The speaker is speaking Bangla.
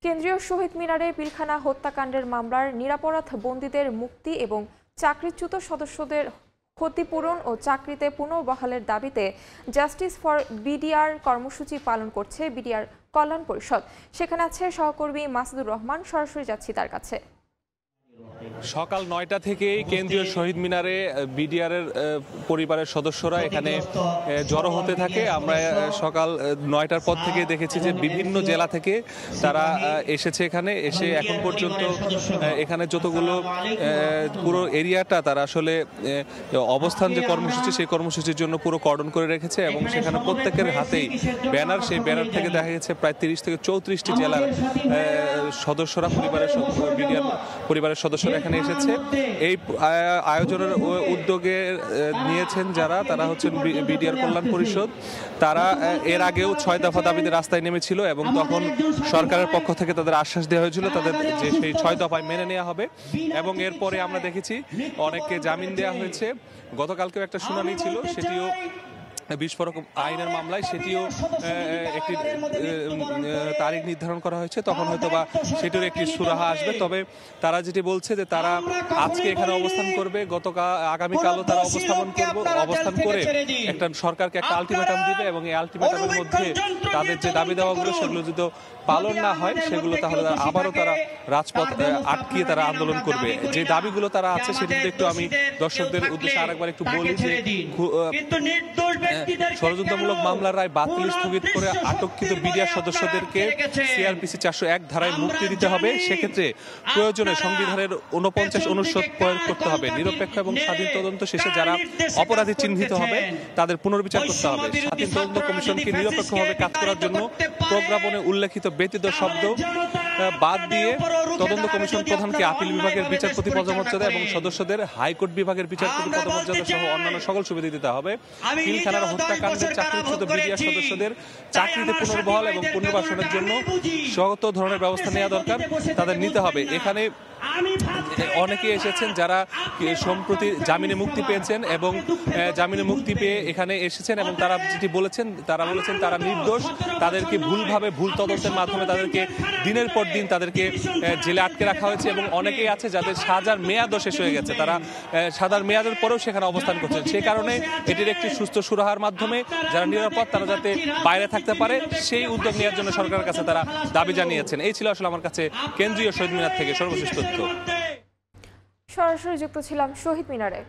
কেন্দ্রীয় শহীদ মিনারে পিলখানা হত্যাকাণ্ডের মামলার নিরপরাধ বন্দীদের মুক্তি এবং চাকরিচ্যুত সদস্যদের ক্ষতিপূরণ ও চাকরিতে পুনর্বহালের দাবিতে জাস্টিস ফর বিডিআর কর্মসূচি পালন করছে বিডিআর কল্যাণ পরিষদ। সেখানে আছে সহকর্মী মাসুদুর রহমান। সরাসরি যাচ্ছি তার কাছে। সকাল ৯টা থেকেই কেন্দ্রীয় শহীদ মিনারে বিডিআরের পরিবারের সদস্যরা এখানে জড়ো হতে থাকে। আমরা সকাল ৯টার পর থেকে দেখেছি যে বিভিন্ন জেলা থেকে তারা এসেছে, এখানে এসে এখন পর্যন্ত এখানে যতগুলো পুরো এরিয়াটা তারা আসলে অবস্থান যে কর্মসূচি সেই কর্মসূচির জন্য পুরো কর্ডন করে রেখেছে এবং সেখানে প্রত্যেকের হাতেই ব্যানার। সেই ব্যানার থেকে দেখা গেছে প্রায় ৩০ থেকে ৩৪টি জেলার সদস্যরা পরিবারের সদস্যরা এখানে এসেছে। এই আয়োজনের উদ্যোগে নিয়েছেন তারা হচ্ছেন বিডিআর কল্যাণ পরিষদ। তারা এর আগেও ৬ দফা দাবিতে রাস্তায় নেমেছিল এবং তখন সরকারের পক্ষ থেকে তাদের আশ্বাস দেওয়া হয়েছিল তাদের যে সেই ৬ দফায় মেনে নেওয়া হবে এবং এরপরে আমরা দেখেছি অনেককে জামিন দেওয়া হয়েছে। গতকালকেও একটা শুনানি ছিল, সেটিও বিস্ফোরক আইনের মামলায়, সেটিও একটি তারিখ নির্ধারণ করা হয়েছে। তখন হয়তো বা সেটির একটি সুরাহা আসবে। তবে তারা যেটি বলছে যে তারা আজকে এখানে অবস্থান করবে, আগামীকালও তারা অবস্থান করে একটা সরকারকে একটা আলটিমেটাম দিবে এবং এই আলটিমেটামের মধ্যে তাদের যে দাবি দেওয়াগুলো সেগুলো যদি পালন না হয় সেগুলো তাহলে আবারও তারা রাজপথ আটকিয়ে তারা আন্দোলন করবে। যে দাবিগুলো তারা আছে সেটিতে একটু আমি দর্শকদের উদ্দেশ্যে আরেকবার একটু বলি যে ষড়যন্ত্রমূলক মামলার রায় বাতিল স্থগিত করে আটককৃত বিডিআর সদস্যদেরকে সিআরপিসি ৪০১ ধারায় মুক্তি দিতে হবে। সেক্ষেত্রে প্রয়োজনে সংবিধানের ৪৯ অনুচ্ছেদ প্রয়োগ করতে হবে। নিরপেক্ষ এবং স্বাধীন তদন্ত শেষে যারা অপরাধী চিহ্নিত হবে তাদের পুনর্বিচার করতে হবে। স্বাধীন তদন্ত কমিশনকে নিরপেক্ষভাবে কাজ করার জন্য প্রজ্ঞাপনে উল্লেখিত ব্যতীত শব্দ বাদ দিয়ে তদন্ত কমিশন প্রধানকে আপিল বিভাগের বিচারপতি পদমর্যাদা এবং সদস্যদের হাইকোর্ট বিভাগের বিচারপতি পদমর্যাদা সহ অন্যান্য সকল সুবিধা দিতে হবে। পিলখানার হত্যাকাণ্ডের চাকরিচ্যুত বিডিআর সদস্যদের চাকরিতে পুনর্বহাল এবং পুনর্বাসনের জন্য সর্ব ধরনের ব্যবস্থা নেওয়া দরকার, তাদের নিতে হবে। এখানে অনেকে এসেছেন যারা সম্প্রতি জামিনে মুক্তি পেয়েছেন এবং জামিনে মুক্তি পেয়ে এখানে এসেছেন এবং তারা যেটি বলেছেন তারা নির্দোষ। তাদেরকে ভুল তদন্তের মাধ্যমে তাদেরকে দিনের পর দিন তাদেরকে জেলে আটকে রাখা হয়েছে এবং অনেকেই আছে যাদের সাজার মেয়াদও শেষ হয়ে গেছে, তারা সাজার মেয়াদের পরেও সেখানে অবস্থান করছেন। সে কারণে এটির একটি সুস্থ সুরাহার মাধ্যমে যারা নিরাপদ তারা যাতে বাইরে থাকতে পারে সেই উদ্যোগ নেওয়ার জন্য সরকারের কাছে তারা দাবি জানিয়েছেন। এই ছিল আসলে আমার কাছে কেন্দ্রীয় শহীদ মিনার থেকে সর্বশেষ তথ্য। সরাসরি যুক্ত ছিলাম শহীদ মিনারে।